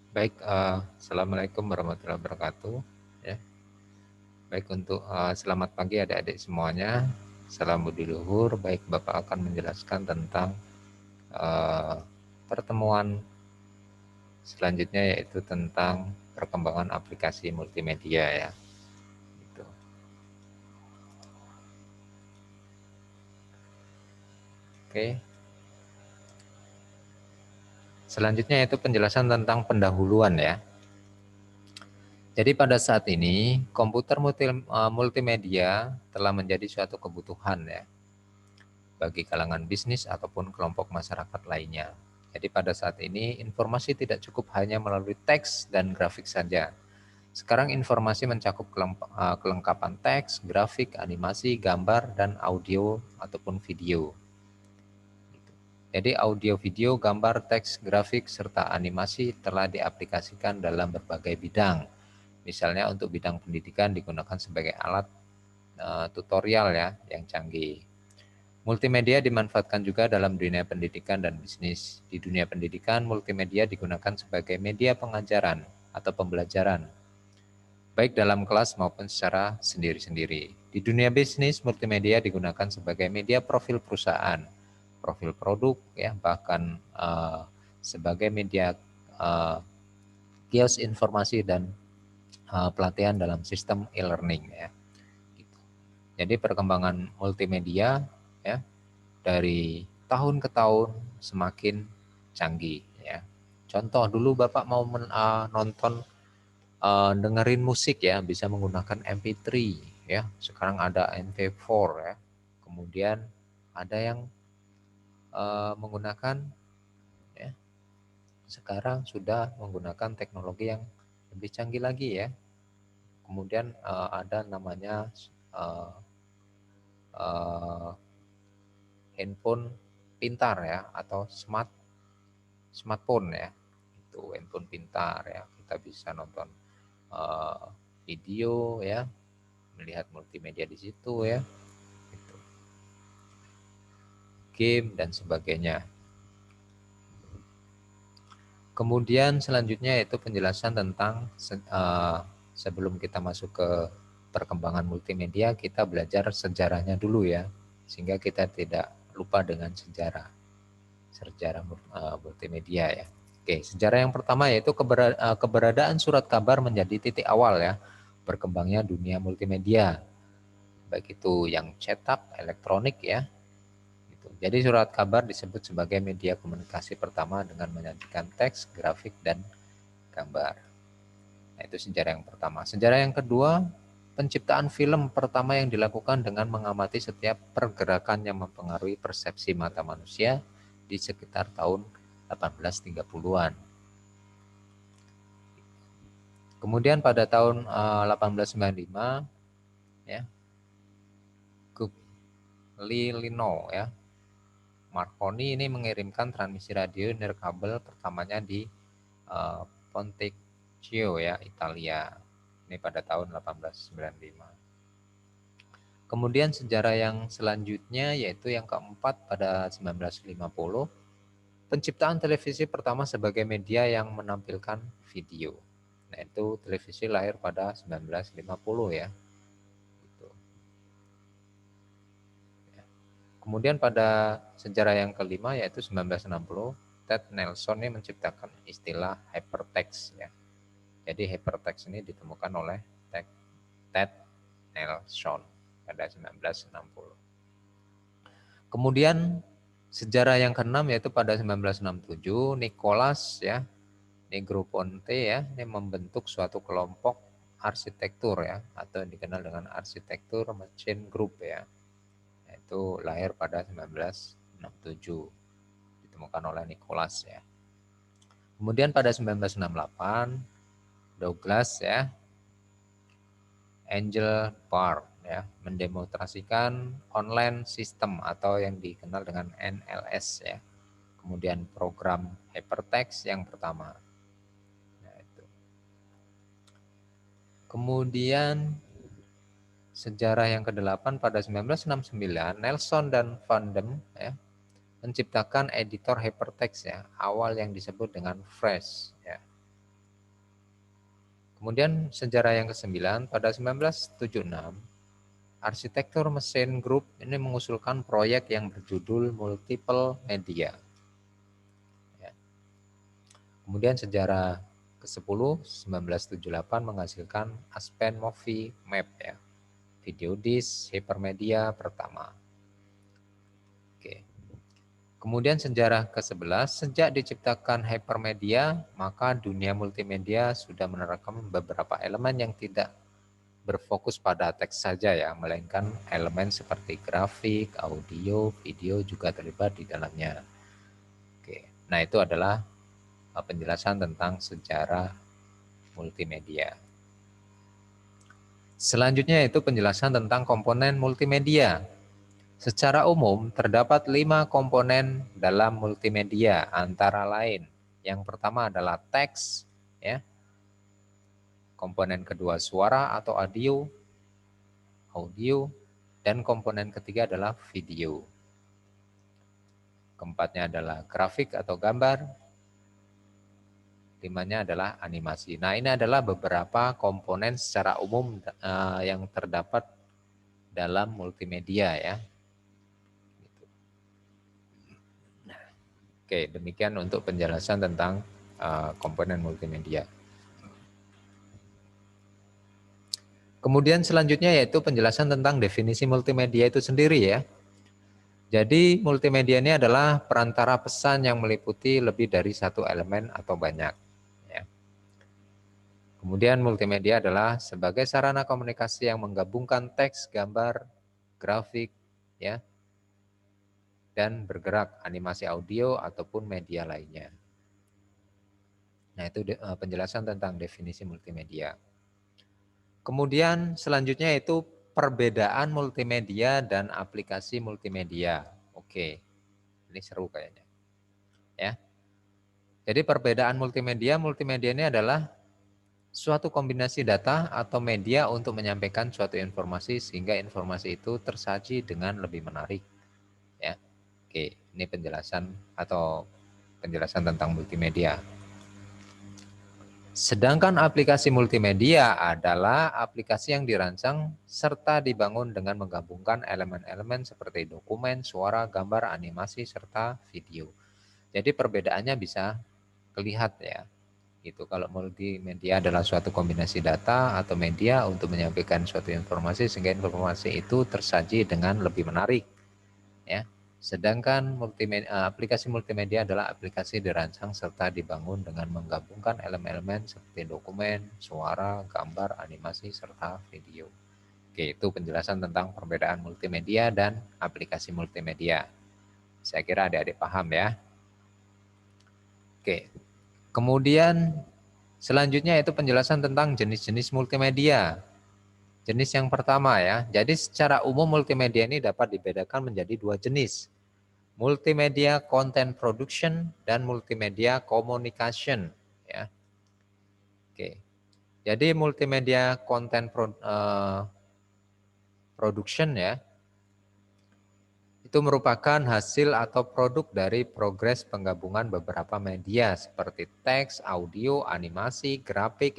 Baik, Assalamualaikum warahmatullahi wabarakatuh. Ya, baik untuk selamat pagi adik-adik semuanya. Salam budi luhur. Baik, Bapak akan menjelaskan tentang eh, pertemuan selanjutnya yaitu tentang perkembangan aplikasi multimedia ya. Gitu. Oke. Selanjutnya yaitu penjelasan tentang pendahuluan ya. Jadi pada saat ini komputer multimedia telah menjadi suatu kebutuhan ya bagi kalangan bisnis ataupun kelompok masyarakat lainnya. Jadi pada saat ini informasi tidak cukup hanya melalui teks dan grafik saja. Sekarang informasi mencakup kelengkapan teks, grafik, animasi, gambar, dan audio ataupun video. Jadi audio, video, gambar, teks, grafik, serta animasi telah diaplikasikan dalam berbagai bidang. Misalnya untuk bidang pendidikan digunakan sebagai alat tutorial ya yang canggih. Multimedia dimanfaatkan juga dalam dunia pendidikan dan bisnis. Di dunia pendidikan, multimedia digunakan sebagai media pengajaran atau pembelajaran, baik dalam kelas maupun secara sendiri-sendiri. Di dunia bisnis, multimedia digunakan sebagai media profil perusahaan, profil produk, ya bahkan sebagai media kios informasi dan pelatihan dalam sistem e-learning ya. Jadi perkembangan multimedia ya dari tahun ke tahun semakin canggih ya. Contoh dulu Bapak mau nonton dengerin musik ya bisa menggunakan MP3 ya. Sekarang ada MP4 ya. Kemudian ada yang menggunakan ya sekarang sudah menggunakan teknologi yang lebih canggih lagi ya. Kemudian ada namanya uh, uh, handphone pintar ya atau smartphone ya, itu handphone pintar ya, kita bisa nonton uh, video ya, melihat multimedia di situ ya, gitu. Game dan sebagainya. Kemudian selanjutnya yaitu penjelasan tentang sebelum kita masuk ke perkembangan multimedia, kita belajar sejarahnya dulu ya, sehingga kita tidak lupa dengan sejarah multimedia ya. Oke, sejarah yang pertama yaitu keberadaan surat kabar menjadi titik awal ya berkembangnya dunia multimedia, baik itu yang cetak, elektronik ya. Gitu. Jadi surat kabar disebut sebagai media komunikasi pertama dengan menyajikan teks, grafik, dan gambar. Nah, itu sejarah yang pertama. Sejarah yang kedua, penciptaan film pertama yang dilakukan dengan mengamati setiap pergerakan yang mempengaruhi persepsi mata manusia di sekitar tahun 1830-an. Kemudian pada tahun 1895 ya, Guglielmo ya, Marconi ini mengirimkan transmisi radio nirkabel pertamanya di Pontecchio ya, Italia. Ini pada tahun 1895. Kemudian sejarah yang selanjutnya yaitu yang keempat pada 1950, penciptaan televisi pertama sebagai media yang menampilkan video. Nah, itu televisi lahir pada 1950 ya. Gitu. Kemudian pada sejarah yang kelima yaitu 1960, Ted Nelson ini menciptakan istilah hypertext ya. Jadi hypertext ini ditemukan oleh Ted Nelson pada 1960. Kemudian sejarah yang keenam yaitu pada 1967 Nicholas ya Negroponte ya ini membentuk suatu kelompok arsitektur ya atau yang dikenal dengan arsitektur machine group ya. Itu lahir pada 1967 ditemukan oleh Nicholas ya. Kemudian pada 1968 Douglas ya Angel Bar ya mendemonstrasikan online system atau yang dikenal dengan NLS ya. Kemudian program hypertext yang pertama. Nah, itu. Kemudian sejarah yang ke-8 pada 1969 Nelson dan Van Dem ya, menciptakan editor hypertext ya, awal yang disebut dengan Fresh ya. Kemudian sejarah yang ke-9, pada 1976, Arsitektur Mesin Group ini mengusulkan proyek yang berjudul Multiple Media. Ya. Kemudian sejarah ke-10, 1978 menghasilkan Aspen Movie Map, ya, video disk hypermedia pertama. Oke. Kemudian sejarah ke-11, sejak diciptakan hypermedia, maka dunia multimedia sudah menerapkan beberapa elemen yang tidak berfokus pada teks saja, ya, melainkan elemen seperti grafik, audio, video juga terlibat di dalamnya. Oke. Nah, itu adalah penjelasan tentang sejarah multimedia. Selanjutnya itu penjelasan tentang komponen multimedia. Secara umum terdapat 5 komponen dalam multimedia, antara lain yang pertama adalah teks, ya. Komponen kedua suara atau audio, dan komponen ketiga adalah video. Keempatnya adalah grafik atau gambar. Limanya adalah animasi. Nah, ini adalah beberapa komponen secara umum yang terdapat dalam multimedia, ya. Oke, demikian untuk penjelasan tentang komponen multimedia. Kemudian selanjutnya yaitu penjelasan tentang definisi multimedia itu sendiri, ya. Jadi multimedia ini adalah perantara pesan yang meliputi lebih dari satu elemen atau banyak, ya. Kemudian multimedia adalah sebagai sarana komunikasi yang menggabungkan teks, gambar, grafik, ya, dan bergerak, animasi audio ataupun media lainnya. Nah, itu penjelasan tentang definisi multimedia. Kemudian selanjutnya itu perbedaan multimedia dan aplikasi multimedia. Oke, ini seru kayaknya, ya. Jadi perbedaan multimedia ini adalah suatu kombinasi data atau media untuk menyampaikan suatu informasi sehingga informasi itu tersaji dengan lebih menarik, ya. Oke, ini penjelasan tentang multimedia. Sedangkan aplikasi multimedia adalah aplikasi yang dirancang serta dibangun dengan menggabungkan elemen-elemen seperti dokumen, suara, gambar, animasi, serta video. Jadi perbedaannya bisa kelihatan, ya. Itu kalau multimedia adalah suatu kombinasi data atau media untuk menyampaikan suatu informasi sehingga informasi itu tersaji dengan lebih menarik, ya. Sedangkan aplikasi multimedia adalah aplikasi dirancang serta dibangun dengan menggabungkan elemen-elemen seperti dokumen, suara, gambar, animasi, serta video. Oke, itu penjelasan tentang perbedaan multimedia dan aplikasi multimedia. Saya kira adik-adik paham, ya. Oke, kemudian selanjutnya itu penjelasan tentang jenis-jenis multimedia. Jenis yang pertama, ya. Jadi secara umum multimedia ini dapat dibedakan menjadi dua jenis. Multimedia content production dan multimedia communication, ya. Oke. Jadi multimedia content production, ya, itu merupakan hasil atau produk dari progres penggabungan beberapa media seperti teks, audio, animasi, grafik,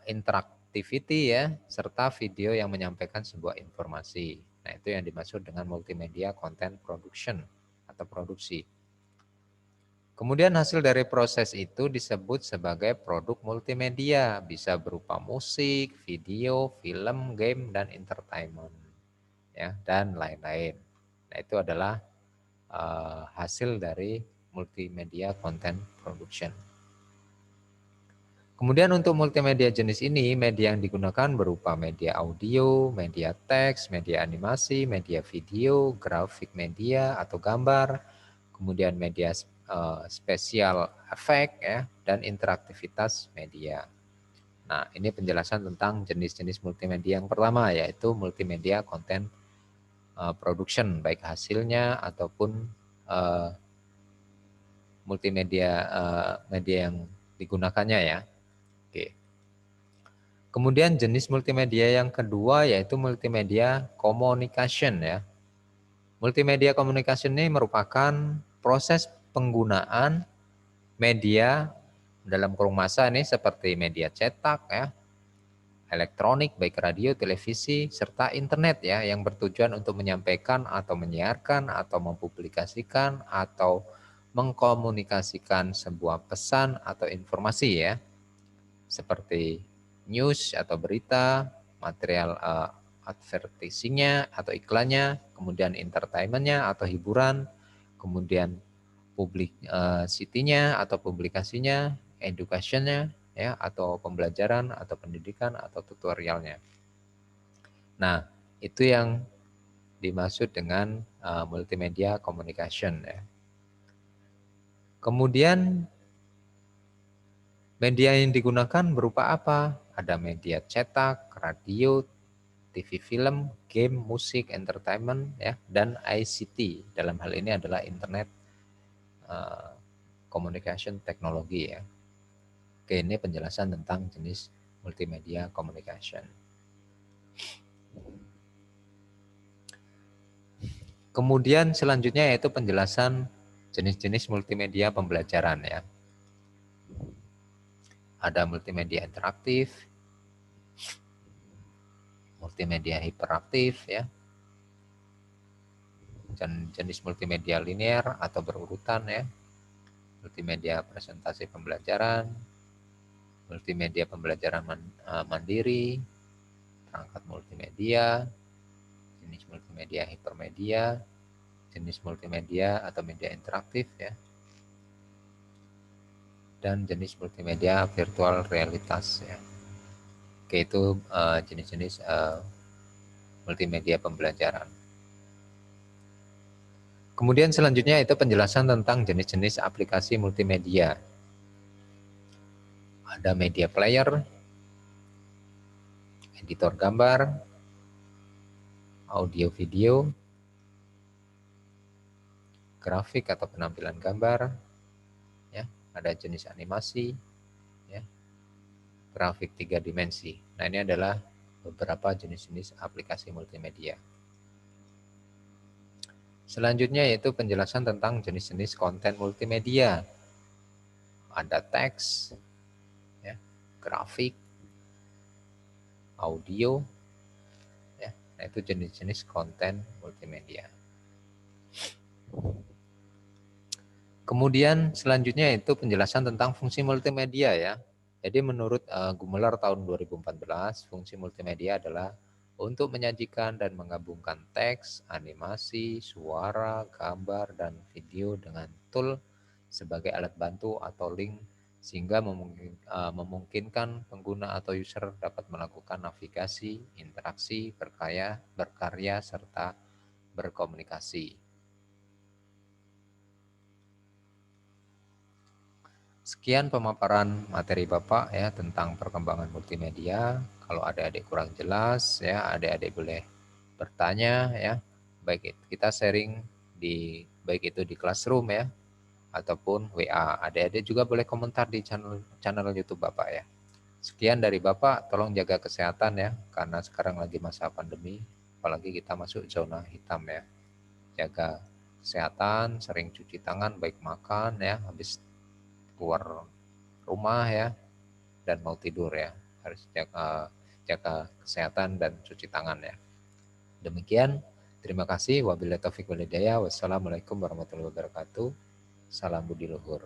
interactivity, ya, serta video yang menyampaikan sebuah informasi. Nah, itu yang dimaksud dengan multimedia content production atau produksi. Kemudian hasil dari proses itu disebut sebagai produk multimedia, bisa berupa musik, video, film, game, dan entertainment, ya, dan lain-lain. Nah, itu adalah hasil dari multimedia content production. Kemudian untuk multimedia jenis ini, media yang digunakan berupa media audio, media teks, media animasi, media video, grafik media atau gambar, kemudian media spesial efek, ya, dan interaktivitas media. Nah, ini penjelasan tentang jenis-jenis multimedia yang pertama, yaitu multimedia content production, baik hasilnya ataupun multimedia media yang digunakannya, ya. Oke. Kemudian jenis multimedia yang kedua yaitu multimedia communication, ya. Multimedia communication ini merupakan proses penggunaan media dalam kurung masa ini seperti media cetak ya, elektronik baik radio, televisi serta internet ya yang bertujuan untuk menyampaikan atau menyiarkan atau mempublikasikan atau mengkomunikasikan sebuah pesan atau informasi ya seperti news atau berita, material advertisingnya atau iklannya, kemudian entertainmentnya atau hiburan, kemudian publicity-nya atau publikasinya, education-nya ya atau pembelajaran atau pendidikan atau tutorialnya. Nah, itu yang dimaksud dengan multimedia communication ya. Kemudian media yang digunakan berupa apa? Ada media cetak, radio, TV film, game, musik, entertainment ya dan ICT. Dalam hal ini adalah internet communication technology ya. Oke, ini penjelasan tentang jenis multimedia communication. Kemudian selanjutnya yaitu penjelasan jenis-jenis multimedia pembelajaran ya. Ada multimedia interaktif, multimedia hiperaktif ya, dan jenis multimedia linear atau berurutan ya, multimedia presentasi pembelajaran, multimedia pembelajaran mandiri, perangkat multimedia, jenis multimedia hipermedia, jenis multimedia atau media interaktif ya, dan jenis multimedia virtual realitas ya. Oke, itu jenis-jenis multimedia pembelajaran. Kemudian selanjutnya itu penjelasan tentang jenis-jenis aplikasi multimedia. Ada media player, editor gambar, audio video, grafik atau penampilan gambar, ya, ada jenis animasi, ya, grafik 3 dimensi. Nah, ini adalah beberapa jenis-jenis aplikasi multimedia. Selanjutnya yaitu penjelasan tentang jenis-jenis konten multimedia. Ada teks, ya, grafik, audio, ya. Nah, itu jenis-jenis konten multimedia. Kemudian selanjutnya itu penjelasan tentang fungsi multimedia ya. Jadi menurut Gumelar tahun 2014, fungsi multimedia adalah untuk menyajikan dan menggabungkan teks, animasi, suara, gambar, dan video dengan tool sebagai alat bantu atau link sehingga memungkinkan pengguna atau user dapat melakukan navigasi, interaksi, berkarya, serta berkomunikasi. Sekian pemaparan materi Bapak ya tentang perkembangan multimedia. Kalau adik-adik kurang jelas ya, adik-adik boleh bertanya ya. Baik kita sharing baik itu di classroom ya ataupun WA. Adik-adik juga boleh komentar di channel YouTube Bapak ya. Sekian dari Bapak, tolong jaga kesehatan ya karena sekarang lagi masa pandemi, apalagi kita masuk zona hitam ya. Jaga kesehatan, sering cuci tangan baik makan ya, habis keluar rumah ya dan mau tidur ya, harus jaga kesehatan dan cuci tangan ya. Demikian, terima kasih. Wabillahi taufiq wal hidayah. Wassalamualaikum warahmatullahi wabarakatuh. Salam budi luhur.